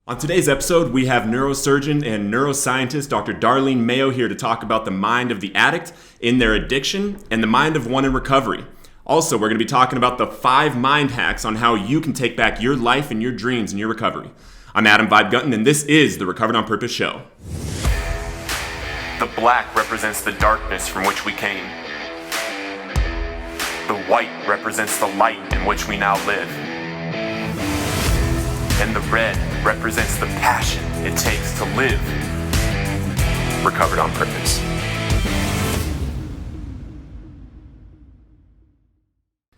On today's episode, we have neurosurgeon and neuroscientist Dr. Darlene Mayo here to talk about the mind of the addict in their addiction and the mind of one in recovery. Also, we're going to be talking about the 5 mind hacks on how you can take back your life and your dreams in your recovery. I'm Adam Vibe Gutton, and this is the Recovered on Purpose show. The black represents the darkness from which we came. The white represents the light in which we now live. And the red represents the passion it takes to live recovered on purpose.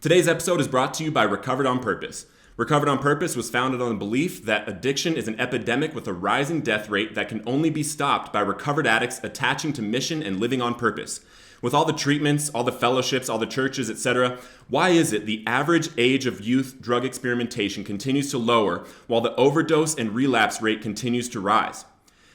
Today's episode is brought to you by Recovered on Purpose. Recovered on Purpose was founded on the belief that addiction is an epidemic with a rising death rate that can only be stopped by recovered addicts attaching to mission and living on purpose. With all the treatments, all the fellowships, all the churches, etc., why is it the average age of youth drug experimentation continues to lower while the overdose and relapse rate continues to rise?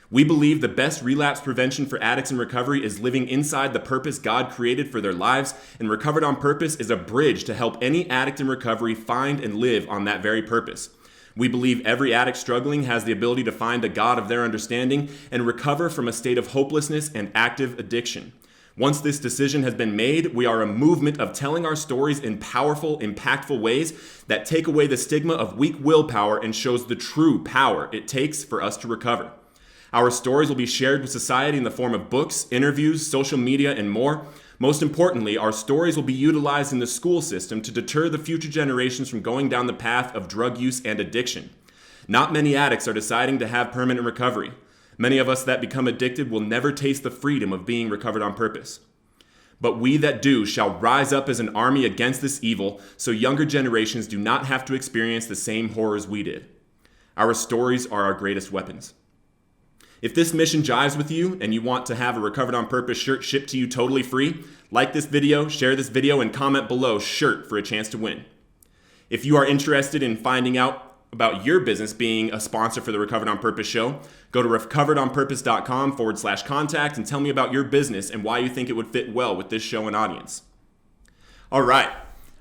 We believe the best relapse prevention for addicts in recovery is living inside the purpose God created for their lives, and Recovered on Purpose is a bridge to help any addict in recovery find and live on that very purpose. We believe every addict struggling has the ability to find a God of their understanding and recover from a state of hopelessness and active addiction. Once this decision has been made, we are a movement of telling our stories in powerful, impactful ways that take away the stigma of weak willpower and shows the true power it takes for us to recover. Our stories will be shared with society in the form of books, interviews, social media, and more. Most importantly, our stories will be utilized in the school system to deter the future generations from going down the path of drug use and addiction. Not many addicts are deciding to have permanent recovery. Many of us that become addicted will never taste the freedom of being recovered on purpose. But we that do shall rise up as an army against this evil, so younger generations do not have to experience the same horrors we did. Our stories are our greatest weapons. If this mission jives with you and you want to have a Recovered on Purpose shirt shipped to you totally free, like this video, share this video, and comment below "shirt" for a chance to win. If you are interested in finding out about your business being a sponsor for the Recovered on Purpose show, go to recoveredonpurpose.com/contact and tell me about your business and why you think it would fit well with this show and audience. All right.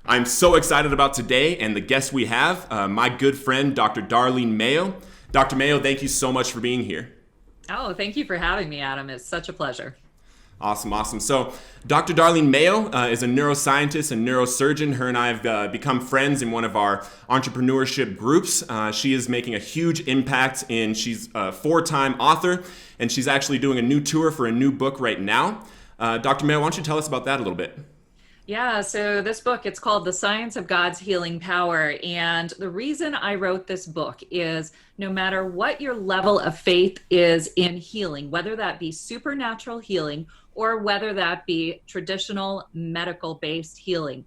I'm so excited about today and the guest we have, my good friend, Dr. Darlene Mayo. Dr. Mayo, thank you so much for being here. Oh, thank you for having me, Adam. It's such a pleasure. Awesome. So Dr. Darlene Mayo is a neuroscientist and neurosurgeon. Her and I have become friends in one of our entrepreneurship groups. She is making a huge impact she's a 4-time author, and she's actually doing a new tour for a new book right now. Dr. Mayo, why don't you tell us about that a little bit? Yeah, so this book, it's called The Science of God's Healing Power. And the reason I wrote this book is no matter what your level of faith is in healing, whether that be supernatural healing or whether that be traditional medical-based healing,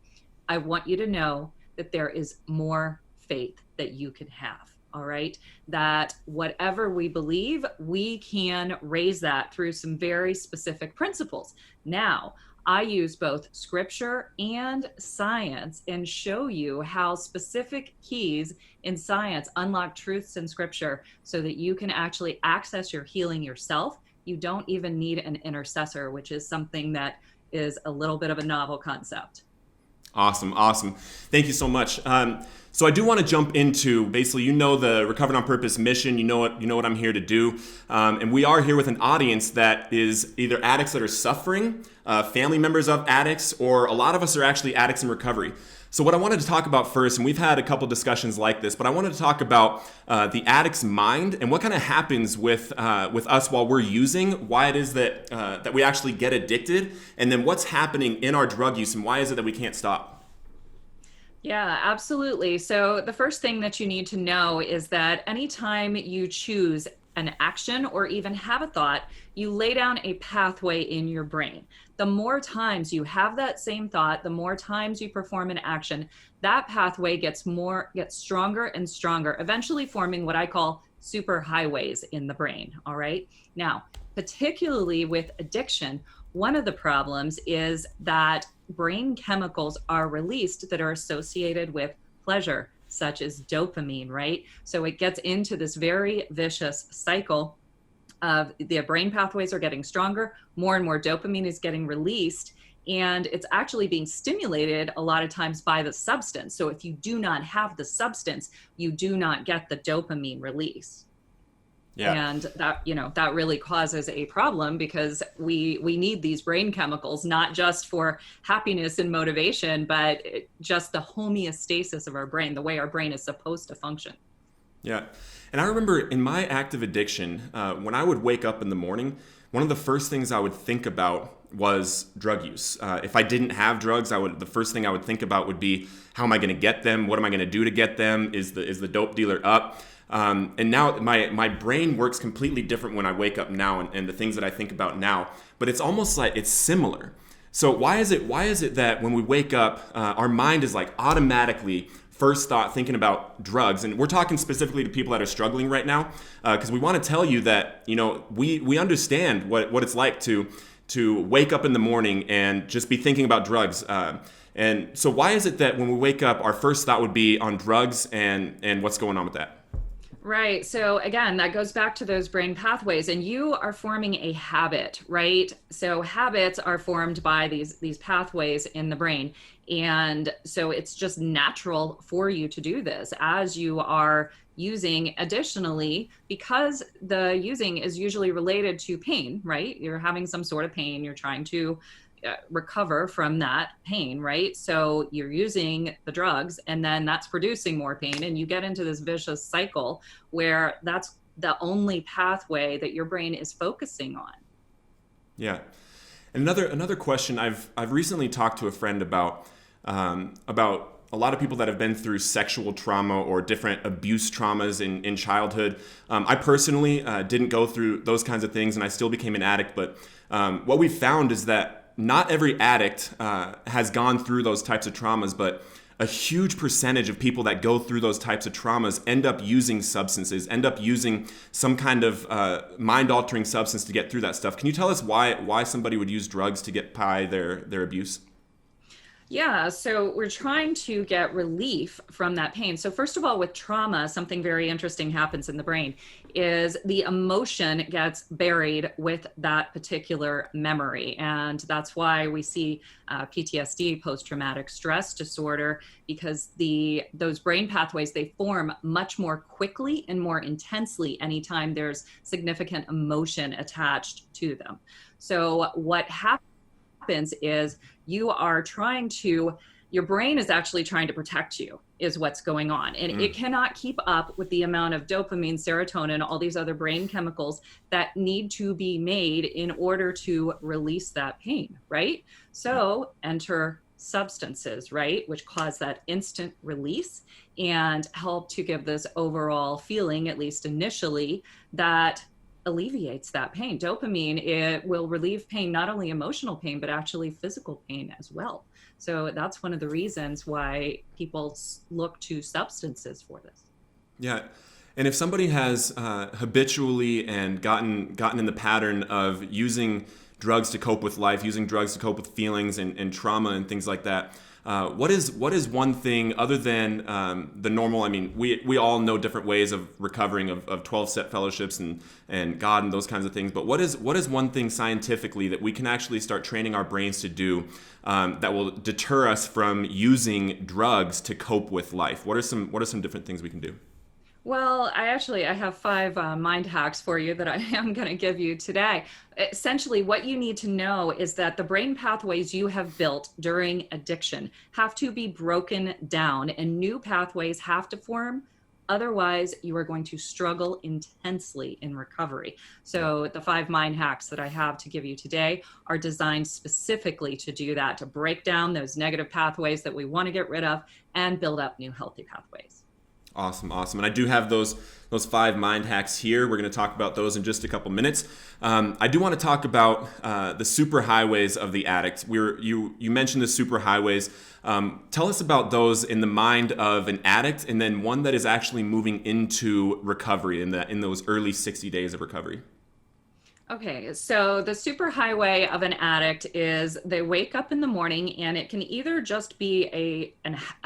I want you to know that there is more faith that you can have. All right, that whatever we believe, we can raise that through some very specific principles. Now, I use both scripture and science and show you how specific keys in science unlock truths in scripture so that you can actually access your healing yourself. You don't even need an intercessor, which is something that is a little bit of a novel concept. Awesome. Thank you so much. So I do want to jump into basically, the Recovered on Purpose mission. You know what I'm here to do, and we are here with an audience that is either addicts that are suffering, family members of addicts, or a lot of us are actually addicts in recovery. So what I wanted to talk about first, and we've had a couple discussions like this, but I wanted to talk about the addict's mind and what kind of happens with us while we're using, why it is that we actually get addicted, and then what's happening in our drug use and why is it that we can't stop. Yeah, absolutely. So the first thing that you need to know is that anytime you choose an action or even have a thought, you lay down a pathway in your brain. The more times you have that same thought, the more times you perform an action, that pathway gets stronger and stronger, eventually forming what I call super highways in the brain. All right. Now, particularly with addiction, one of the problems is that brain chemicals are released that are associated with pleasure, such as dopamine, right? So it gets into this very vicious cycle of the brain pathways are getting stronger, more and more dopamine is getting released, and it's actually being stimulated a lot of times by the substance. So if you do not have the substance, you do not get the dopamine release. Yeah. And that, that really causes a problem, because we need these brain chemicals, not just for happiness and motivation, but just the homeostasis of our brain, the way our brain is supposed to function. Yeah. And I remember in my active addiction, when I would wake up in the morning, one of the first things I would think about was drug use. If I didn't have drugs, the first thing I would think about would be, how am I going to get them? What am I going to do to get them? Is the dope dealer up? And now my brain works completely different when I wake up now, and the things that I think about now. But it's almost like it's similar. So why is it that when we wake up, our mind is like automatically first thought thinking about drugs? And we're talking specifically to people that are struggling right now, because we want to tell you that, we understand what it's like to wake up in the morning and just be thinking about drugs. And so why is it that when we wake up, our first thought would be on drugs, and what's going on with that? Right. So again, that goes back to those brain pathways, and you are forming a habit, right? So habits are formed by these pathways in the brain. And so it's just natural for you to do this as you are using. Additionally, because the using is usually related to pain, right? You're having some sort of pain, you're trying to recover from that pain, right? So you're using the drugs, and then that's producing more pain, and you get into this vicious cycle where that's the only pathway that your brain is focusing on. Yeah. And another question, I've recently talked to a friend about a lot of people that have been through sexual trauma or different abuse traumas in childhood. I personally didn't go through those kinds of things, and I still became an addict. But what we found is that not every addict has gone through those types of traumas, but a huge percentage of people that go through those types of traumas end up using substances, end up using some kind of mind-altering substance to get through that stuff. Can you tell us why somebody would use drugs to get by their abuse? Yeah, so we're trying to get relief from that pain. So first of all, with trauma, something very interesting happens in the brain is the emotion gets buried with that particular memory. And that's why we see PTSD, post-traumatic stress disorder, because those brain pathways, they form much more quickly and more intensely anytime there's significant emotion attached to them. So what happens is your brain is actually trying to protect you, is what's going on. And it cannot keep up with the amount of dopamine, serotonin, all these other brain chemicals that need to be made in order to release that pain, right? So enter substances, right, which cause that instant release and help to give this overall feeling, at least initially, that alleviates that pain. Dopamine, it will relieve pain, not only emotional pain, but actually physical pain as well. So that's one of the reasons why people look to substances for this. Yeah. And if somebody has habitually and gotten in the pattern of using drugs to cope with life, using drugs to cope with feelings and trauma and things like that, what is one thing other than the normal? I mean, we all know different ways of recovering of 12-step fellowships and God and those kinds of things. But what is one thing scientifically that we can actually start training our brains to do that will deter us from using drugs to cope with life? What are some different things we can do? Well, I have 5 mind hacks for you that I am going to give you today. Essentially, what you need to know is that the brain pathways you have built during addiction have to be broken down, and new pathways have to form. Otherwise, you are going to struggle intensely in recovery. So the 5 mind hacks that I have to give you today are designed specifically to do that, to break down those negative pathways that we want to get rid of and build up new healthy pathways. Awesome. And I do have those 5 mind hacks here. We're going to talk about those in just a couple minutes. I do want to talk about the superhighways of the addict. You mentioned the superhighways. Tell us about those in the mind of an addict, and then one that is actually moving into recovery in those early 60 days of recovery. Okay, so the superhighway of an addict is they wake up in the morning, and it can either just be a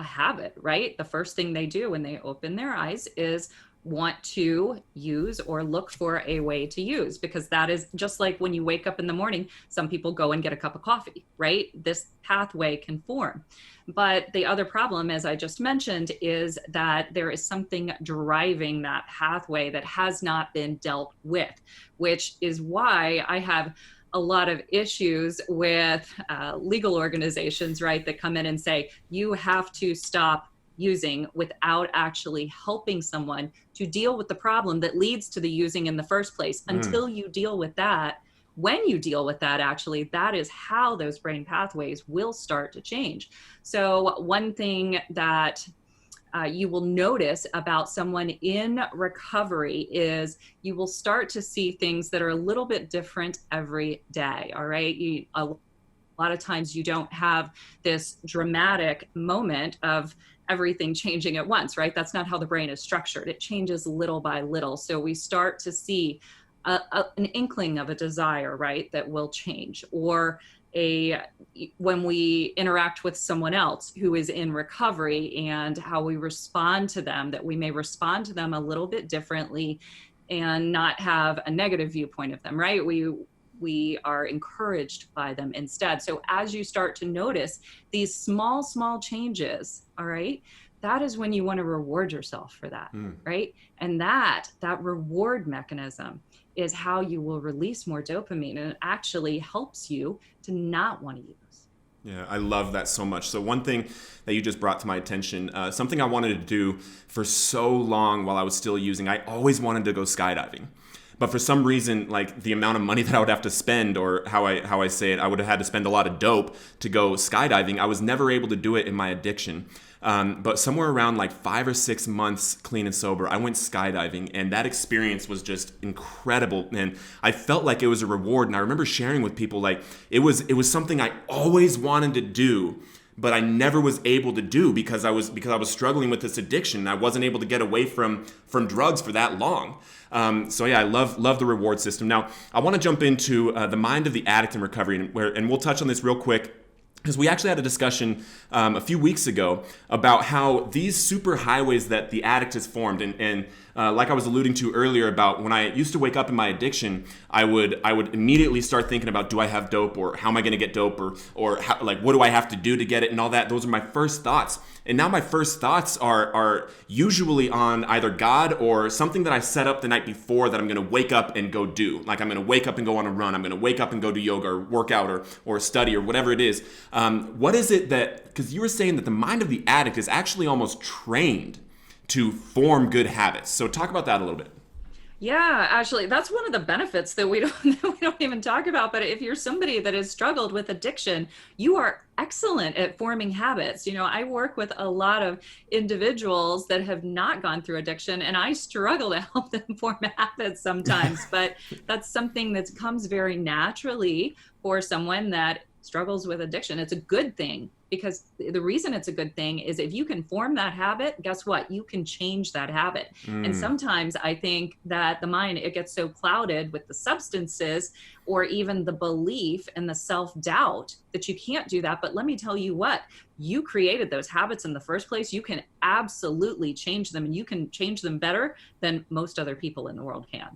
habit, right? The first thing they do when they open their eyes is want to use or look for a way to use, because that is just like when you wake up in the morning, some people go and get a cup of coffee, right? This pathway can form. But the other problem, as I just mentioned, is that there is something driving that pathway that has not been dealt with, which is why I have a lot of issues with legal organizations, right, that come in and say, you have to stop using, without actually helping someone to deal with the problem that leads to the using in the first place. Until you deal with that, when you deal with that, actually, that is how those brain pathways will start to change. So one thing that you will notice about someone in recovery is you will start to see things that are a little bit different every day. All right. A lot of times you don't have this dramatic moment of everything changing at once, right? That's not how the brain is structured. It changes little by little. So we start to see an inkling of a desire, right, that will change, or when we interact with someone else who is in recovery and how we respond to them, that we may respond to them a little bit differently and not have a negative viewpoint of them, right? We are encouraged by them instead. So as you start to notice these small changes, all right, that is when you want to reward yourself for that, right? And that reward mechanism is how you will release more dopamine, and it actually helps you to not want to use. Yeah, I love that so much. So one thing that you just brought to my attention, something I wanted to do for so long while I was still using, I always wanted to go skydiving. But for some reason, like the amount of money that I would have to spend, or how I say it, I would have had to spend a lot of dope to go skydiving. I was never able to do it in my addiction. But somewhere around like 5 or 6 months clean and sober, I went skydiving, and that experience was just incredible. And I felt like it was a reward. And I remember sharing with people, like it was something I always wanted to do, but I never was able to do because I was struggling with this addiction. I wasn't able to get away from drugs for that long. So yeah, I love the reward system. Now I want to jump into the mind of the addict in recovery, and we'll touch on this real quick, because we actually had a discussion a few weeks ago about how these super highways that the addict has formed, and like I was alluding to earlier about when I used to wake up in my addiction, I would immediately start thinking about, do I have dope, or how am I going to get dope, or how, like, what do I have to do to get it, and all that. Those are my first thoughts. And now my first thoughts are usually on either God or something that I set up the night before that I'm going to wake up and go do. Like I'm going to wake up and go on a run. I'm going to wake up and go do yoga or work out or study or whatever it is. What is it that, because you were saying that the mind of the addict is actually almost trained to form good habits. So talk about that a little bit. Yeah, actually, that's one of the benefits that we don't even talk about. But if you're somebody that has struggled with addiction, you are excellent at forming habits. You know, I work with a lot of individuals that have not gone through addiction, and I struggle to help them form habits sometimes. But that's something that comes very naturally for someone that struggles with addiction. It's a good thing, because the reason it's a good thing is if you can form that habit, guess what? You can change that habit. And sometimes I think that the mind, it gets so clouded with the substances or even the belief and the self-doubt that you can't do that. But let me tell you what, you created those habits in the first place. You can absolutely change them, and you can change them better than most other people in the world can.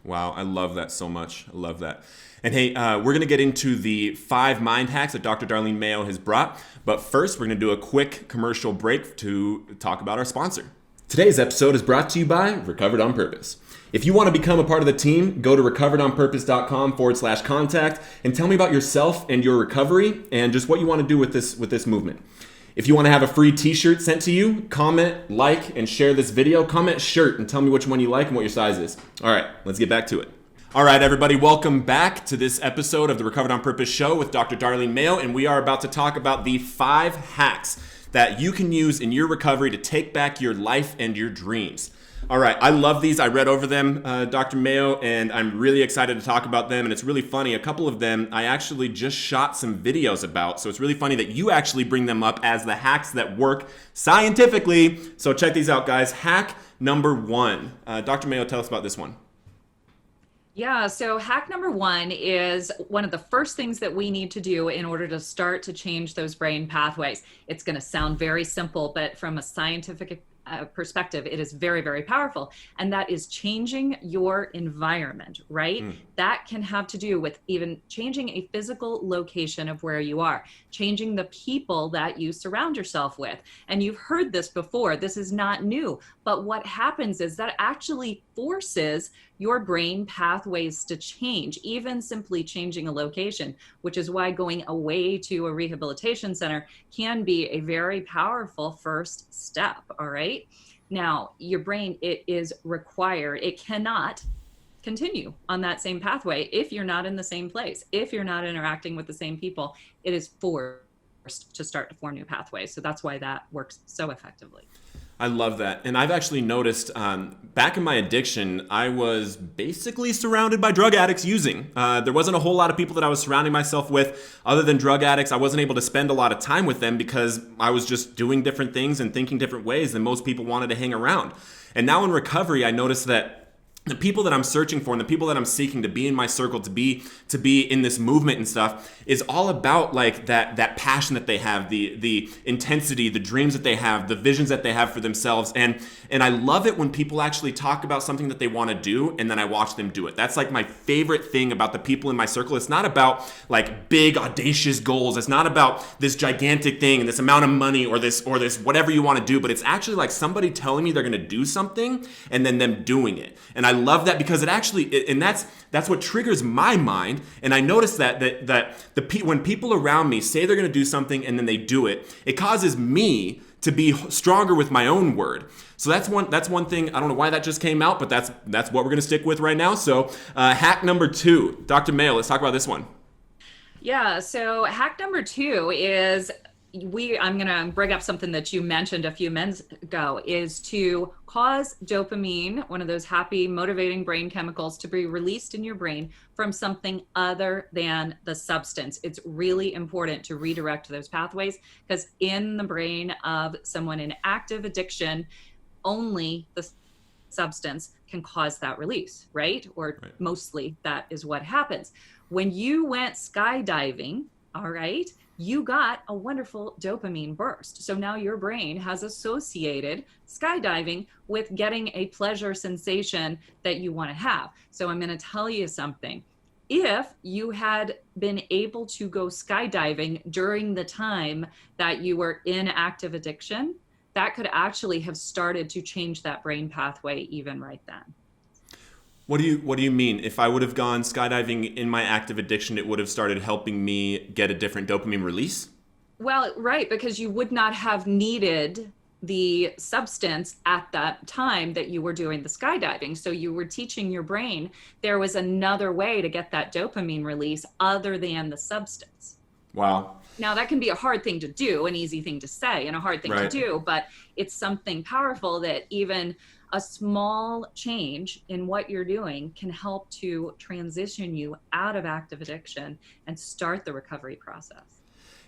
Wow, I love that so much. I love that. And hey, we're going to get into the 5 mind hacks that Dr. Darlene Mayo has brought. But first, we're going to do a quick commercial break to talk about our sponsor. Today's episode is brought to you by Recovered on Purpose. If you want to become a part of the team, go to recoveredonpurpose.com/contact and tell me about yourself and your recovery and just what you want to do with this movement. If you want to have a free t-shirt sent to you, comment, like, and share this video. Comment shirt and tell me which one you like and what your size is. All right, let's get back to it. All right, everybody, welcome back to this episode of the Recovered on Purpose show with Dr. Darlene Mayo, and we are about to talk about the 5 hacks that you can use in your recovery to take back your life and your dreams. All right, I love these. I read over them, Dr. Mayo, and I'm really excited to talk about them. And it's really funny. A couple of them I actually just shot some videos about. So it's really funny that you actually bring them up as the hacks that work scientifically. So check these out, guys. Hack number 1. Dr. Mayo, tell us about this one. Yeah, so hack number 1 is one of the first things that we need to do in order to start to change those brain pathways. It's going to sound very simple, but from a scientific perspective, it is very, very powerful. And that is changing your environment, right? That can have to do with even changing a physical location of where you are, changing the people that you surround yourself with. And you've heard this before. This is not new. But what happens is that actually forces your brain pathways to change, even simply changing a location, which is why going away to a rehabilitation center can be a very powerful first step. All right. Now, your brain, it is required. It cannot continue on that same pathway if you're not in the same place, if you're not interacting with the same people. It is forced to start to form new pathways. So that's why that works so effectively. I love that. And I've actually noticed back in my addiction, I was basically surrounded by drug addicts using. There wasn't a whole lot of people that I was surrounding myself with other than drug addicts. I wasn't able to spend a lot of time with them because I was just doing different things and thinking different ways than most people wanted to hang around. And now in recovery, I noticed that the people that I'm searching for and the people that I'm seeking to be in my circle, to be in this movement and stuff, is all about like that passion that they have, the intensity, the dreams that they have, the visions that they have for themselves. And I love it when people actually talk about something that they want to do and then I watch them do it. That's like my favorite thing about the people in my circle. It's not about like big audacious goals. It's not about this gigantic thing and this amount of money or this whatever you want to do, but it's actually like somebody telling me they're going to do something and then them doing it. And I love that because it actually, and that's what triggers my mind. And I notice that when people around me say they're going to do something and then they do it, it causes me to be stronger with my own word. So that's one thing. I don't know why that just came out, but that's what we're going to stick with right now. So hack number 2, Dr. Mayo, let's talk about this one. Yeah. So hack number 2 is I'm going to bring up something that you mentioned a few minutes ago, is to cause dopamine, one of those happy, motivating brain chemicals, to be released in your brain from something other than the substance. It's really important to redirect those pathways because in the brain of someone in active addiction, only the substance can cause that release, right? Or mostly that is what happens. When you went skydiving, all right, you got a wonderful dopamine burst. So now your brain has associated skydiving with getting a pleasure sensation that you want to have. So I'm going to tell you something. If you had been able to go skydiving during the time that you were in active addiction, that could actually have started to change that brain pathway even right then. What do you mean? If I would have gone skydiving in my active addiction, it would have started helping me get a different dopamine release? Well, right, because you would not have needed the substance at that time that you were doing the skydiving. So you were teaching your brain there was another way to get that dopamine release other than the substance. Wow. Now that can be a hard thing to do, an easy thing to say and a hard thing to do, but it's something powerful that even a small change in what you're doing can help to transition you out of active addiction and start the recovery process.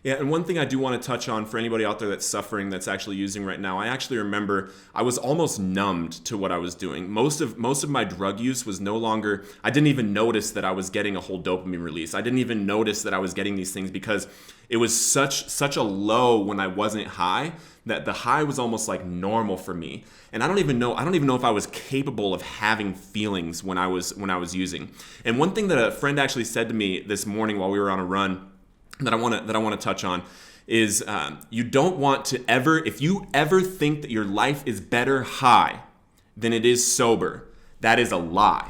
Yeah, and one thing I do want to touch on for anybody out there that's suffering, that's actually using right now, I actually remember I was almost numbed to what I was doing. Most of my drug use was no longer, I didn't even notice that I was getting a whole dopamine release. I didn't even notice that I was getting these things because it was such a low when I wasn't high that the high was almost like normal for me. And I don't even know if I was capable of having feelings when I was using. And one thing that a friend actually said to me this morning while we were on a run that I want to touch on is you don't want to ever, if you ever think that your life is better high than it is sober, that is a lie.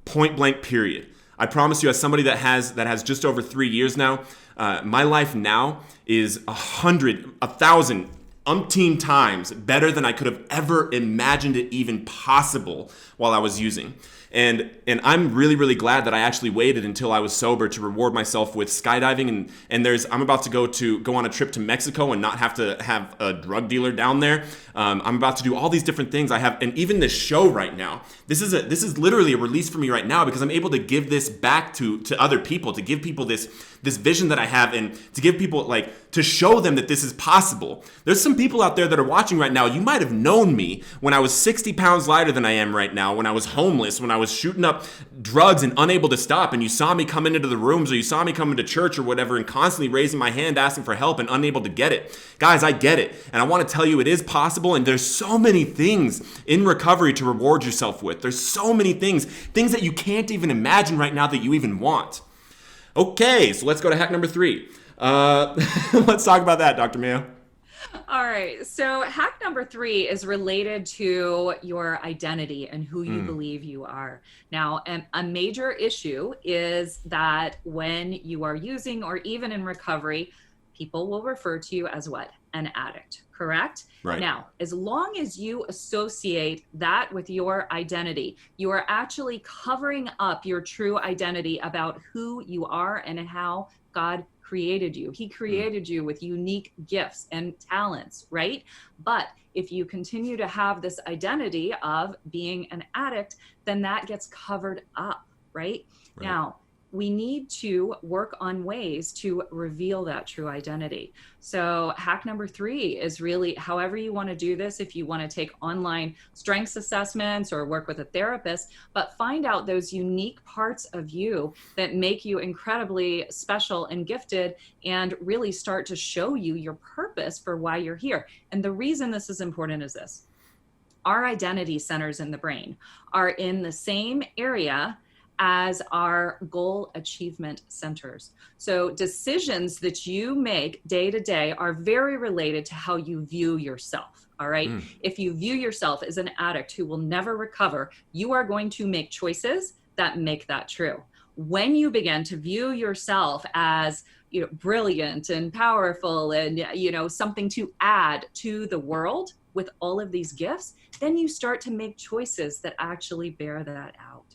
Point blank, period. I promise you, as somebody that has just over 3 years now, my life now is 100, 1,000, umpteen times better than I could have ever imagined it even possible while I was using. And I'm really, really glad that I actually waited until I was sober to reward myself with skydiving. And I'm about to go on a trip to Mexico and not have to have a drug dealer down there. I'm about to do all these different things. And even this show right now, this is literally a release for me right now because I'm able to give this back to other people, to give people this this vision that I have, and to give people, like, to show them that this is possible. There's some people out there that are watching right now. You might have known me when I was 60 pounds lighter than I am right now, when I was homeless, when I was shooting up drugs and unable to stop, and you saw me come into the rooms, or you saw me come into church or whatever, and constantly raising my hand asking for help and unable to get it. Guys, I get it, and I want to tell you it is possible, and there's so many things in recovery to reward yourself with. There's so many things that you can't even imagine right now that you even want. Okay, so let's go to hack number 3. Let's talk about that, Dr. Mayo. All right. So hack number 3 is related to your identity and who you believe you are. Now, a major issue is that when you are using or even in recovery, people will refer to you as what? An addict, correct? Right. Now, as long as you associate that with your identity, you are actually covering up your true identity about who you are and how God created you. He created you with unique gifts and talents, right? But if you continue to have this identity of being an addict, then that gets covered up, right? Now, we need to work on ways to reveal that true identity. So hack number 3 is really, however you want to do this, if you want to take online strengths assessments or work with a therapist, but find out those unique parts of you that make you incredibly special and gifted, and really start to show you your purpose for why you're here. And the reason this is important is this: our identity centers in the brain are in the same area as our goal achievement centers. So decisions that you make day to day are very related to how you view yourself. All right. If you view yourself as an addict who will never recover, you are going to make choices that make that true. When you begin to view yourself as, brilliant and powerful and, something to add to the world with all of these gifts, then you start to make choices that actually bear that out.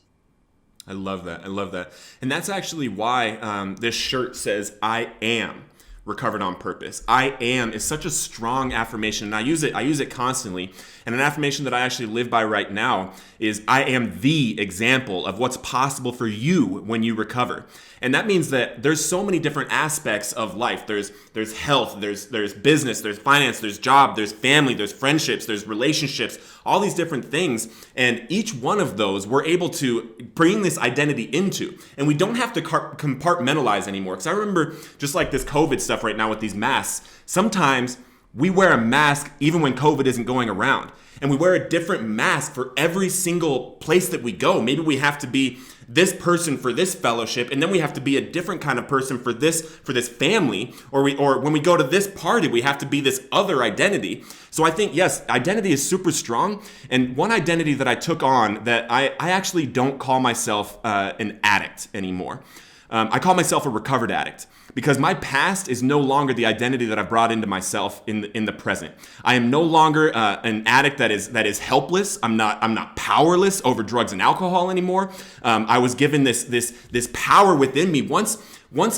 I love that. I love that. And that's actually why this shirt says, I am recovered on purpose. I am is such a strong affirmation, and I use it constantly. And an affirmation that I actually live by right now is, I am the example of what's possible for you when you recover. And that means that there's so many different aspects of life. There's health, there's business, there's finance, there's job, there's family, there's friendships, there's relationships, all these different things. And each one of those we're able to bring this identity into. And we don't have to compartmentalize anymore. Because I remember, just like this COVID stuff right now with these masks, sometimes we wear a mask even when COVID isn't going around. And we wear a different mask for every single place that we go. Maybe we have to be this person for this fellowship, and then we have to be a different kind of person for this family, or when we go to this party, we have to be this other identity. So I think, yes, identity is super strong. And one identity that I took on, that I actually don't call myself an addict anymore. I call myself a recovered addict, because my past is no longer the identity that I've brought into myself in the present. I am no longer an addict that is helpless. I'm not powerless over drugs and alcohol anymore. I was given this power within me once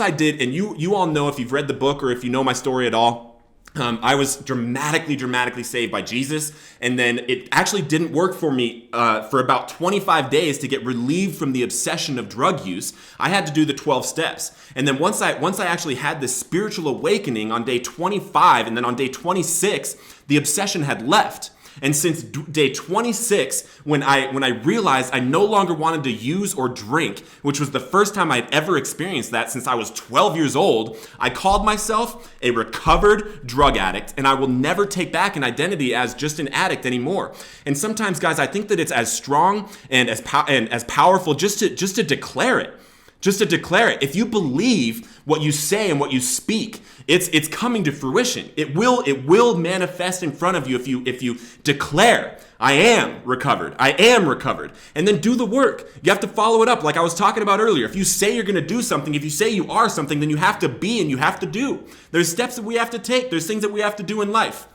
I did, and you all know, if you've read the book or if you know my story at all. I was dramatically saved by Jesus, and then it actually didn't work for me for about 25 days to get relieved from the obsession of drug use. I had to do the 12 steps, and then once I actually had this spiritual awakening on day 25, and then on day 26, the obsession had left. And since day 26, when I realized I no longer wanted to use or drink, which was the first time I'd ever experienced that since I was 12 years old, I called myself a recovered drug addict, and I will never take back an identity as just an addict anymore. And sometimes, guys, I think that it's as strong and as powerful just to declare it. Just to declare it. If you believe what you say and what you speak, it's coming to fruition. It will manifest in front of you if you declare, I am recovered. I am recovered. And then do the work. You have to follow it up, like I was talking about earlier. If you say you're going to do something, if you say you are something, then you have to be and you have to do. There's steps that we have to take. There's things that we have to do in life.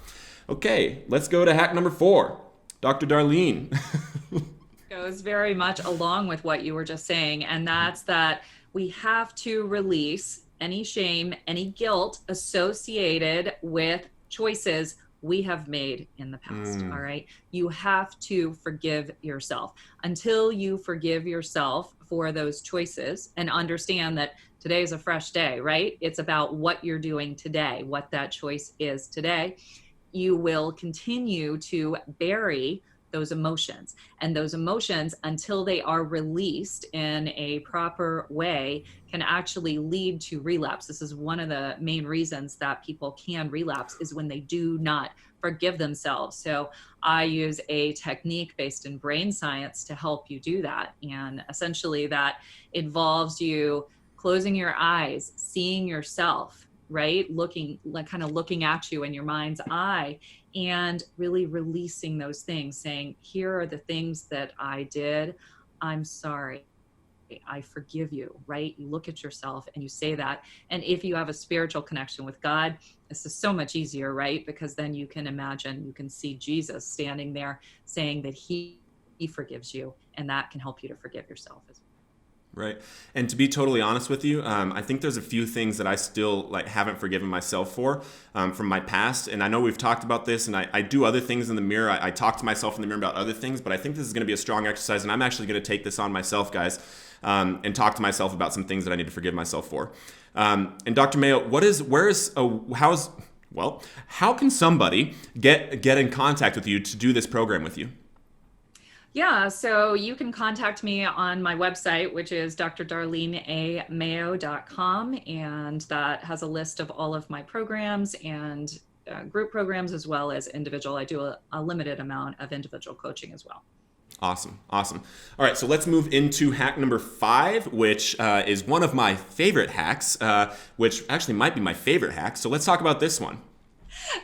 Okay, let's go to hack number 4. Dr. Darlene. Goes very much along with what you were just saying, and that's that we have to release any shame, any guilt associated with choices we have made in the past. All right. You have to forgive yourself. Until you forgive yourself for those choices and understand that today is a fresh day, right? It's about what you're doing today, what that choice is today. You will continue to bury those emotions, and those emotions, until they are released in a proper way, can actually lead to relapse. This is one of the main reasons that people can relapse, is when they do not forgive themselves. So I use a technique based in brain science to help you do that. And essentially that involves you closing your eyes, seeing yourself, right? Looking, like kind of looking at you in your mind's eye, and really releasing those things, saying, here are the things that I did. I'm sorry. I forgive you, right? You look at yourself and you say that. And if you have a spiritual connection with God, this is so much easier, right? Because then you can imagine, you can see Jesus standing there saying that he forgives you, and that can help you to forgive yourself as well. Right. And to be totally honest with you, I think there's a few things that I still haven't forgiven myself for from my past. And I know we've talked about this, and I do other things in the mirror. I talk to myself in the mirror about other things, but I think this is going to be a strong exercise, and I'm actually going to take this on myself, guys, and talk to myself about some things that I need to forgive myself for. And Dr. Mayo, how can somebody get in contact with you to do this program with you? Yeah, so you can contact me on my website, which is drdarlenemayo.com, and that has a list of all of my programs and group programs, as well as individual. I do a limited amount of individual coaching as well. Awesome. All right, so let's move into hack number 5, which is one of my favorite hacks, which actually might be my favorite hack. So let's talk about this one.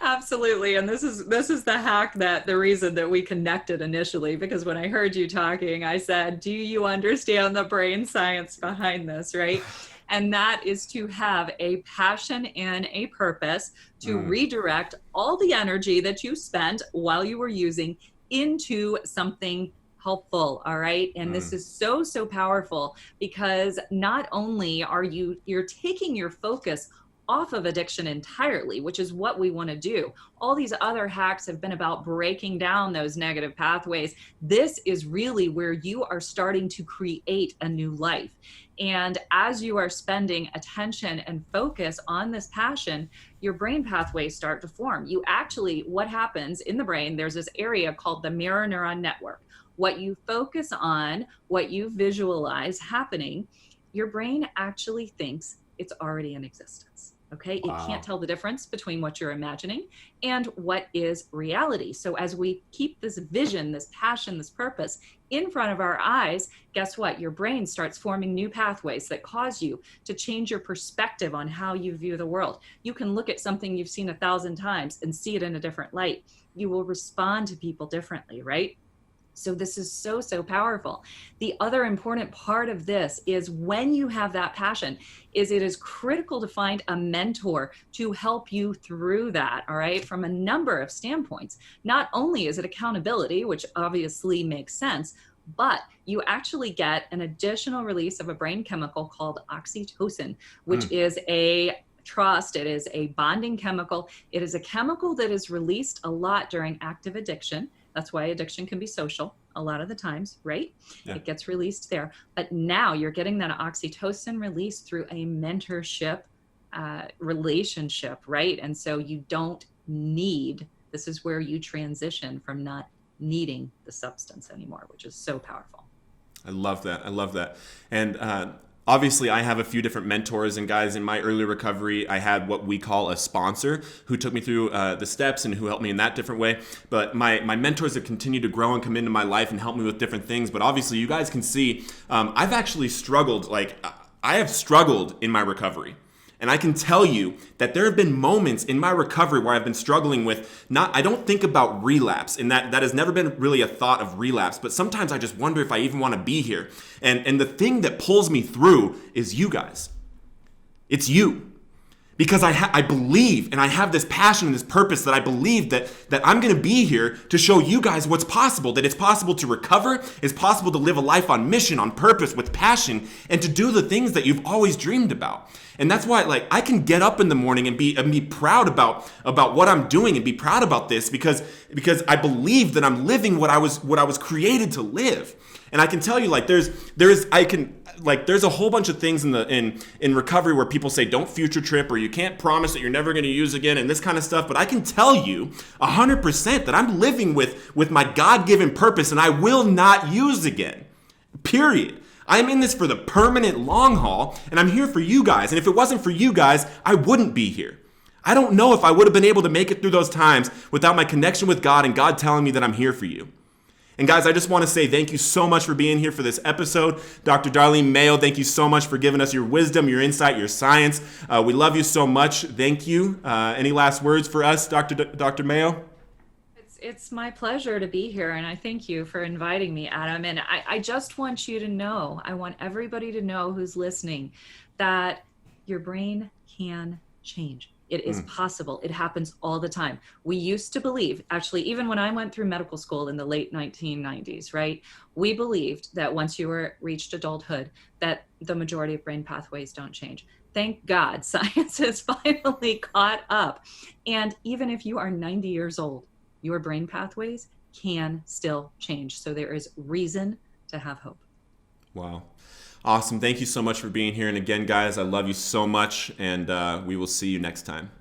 Absolutely. And this is the hack, that the reason that we connected initially, because when I heard you talking, I said, do you understand the brain science behind this, right? And that is to have a passion and a purpose to redirect all the energy that you spent while you were using into something helpful. All right. And this is so powerful, because not only are you're taking your focus off of addiction entirely, which is what we want to do. All these other hacks have been about breaking down those negative pathways. This is really where you are starting to create a new life. And as you are spending attention and focus on this passion, your brain pathways start to form. You actually, what happens in the brain, there's this area called the mirror neuron network. What you focus on, what you visualize happening, your brain actually thinks it's already in existence. Okay. Wow. It can't tell the difference between what you're imagining and what is reality. So as we keep this vision, this passion, this purpose in front of our eyes, guess what? Your brain starts forming new pathways that cause you to change your perspective on how you view the world. You can look at something you've seen 1,000 times and see it in a different light. You will respond to people differently, right? So this is so powerful. The other important part of this is, when you have that passion, is it is critical to find a mentor to help you through that, all right, from a number of standpoints. Not only is it accountability, which obviously makes sense, but you actually get an additional release of a brain chemical called oxytocin, which is a trust. It is a bonding chemical. It is a chemical that is released a lot during active addiction. That's why addiction can be social a lot of the times, right? Yeah. It gets released there. But now you're getting that oxytocin release through a mentorship relationship, right? And so you don't need, this is where you transition from not needing the substance anymore, which is so powerful. I love that. And obviously, I have a few different mentors, and guys, in my early recovery, I had what we call a sponsor who took me through the steps and who helped me in that different way. But my mentors have continued to grow and come into my life and help me with different things. But obviously, you guys can see, I've actually struggled. I have struggled in my recovery. And I can tell you that there have been moments in my recovery where I've been struggling with I don't think about relapse, and that has never been really a thought of relapse, but sometimes I just wonder if I even want to be here. And the thing that pulls me through is you guys. It's you. because I believe, and I have this passion and this purpose that I believe that I'm going to be here to show you guys what's possible, that it's possible to recover, it's possible to live a life on mission, on purpose, with passion, and to do the things that you've always dreamed about. And that's why, like, I can get up in the morning and be proud about what I'm doing and be proud about this because I believe that I'm living what I was created to live. And I can tell you, like, there's a whole bunch of things in recovery where people say don't future trip, or you can't promise that you're never going to use again, and this kind of stuff. But I can tell you 100% that I'm living with my God-given purpose, and I will not use again. Period. I'm in this for the permanent long haul, and I'm here for you guys. And if it wasn't for you guys, I wouldn't be here. I don't know if I would have been able to make it through those times without my connection with God and God telling me that I'm here for you. And guys, I just want to say thank you so much for being here for this episode. Dr. Darlene Mayo, thank you so much for giving us your wisdom, your insight, your science. We love you so much. Thank you. Any last words for us, Dr. Mayo? It's my pleasure to be here, and I thank you for inviting me, Adam. And I just want you to know, I want everybody to know who's listening, that your brain can change. It is possible. It happens all the time. We used to believe, actually, even when I went through medical school in the late 1990s, right? We believed that once you reached adulthood, that the majority of brain pathways don't change. Thank God, science has finally caught up. And even if you are 90 years old, your brain pathways can still change. So there is reason to have hope. Wow. Awesome. Thank you so much for being here. And again, guys, I love you so much, and we will see you next time.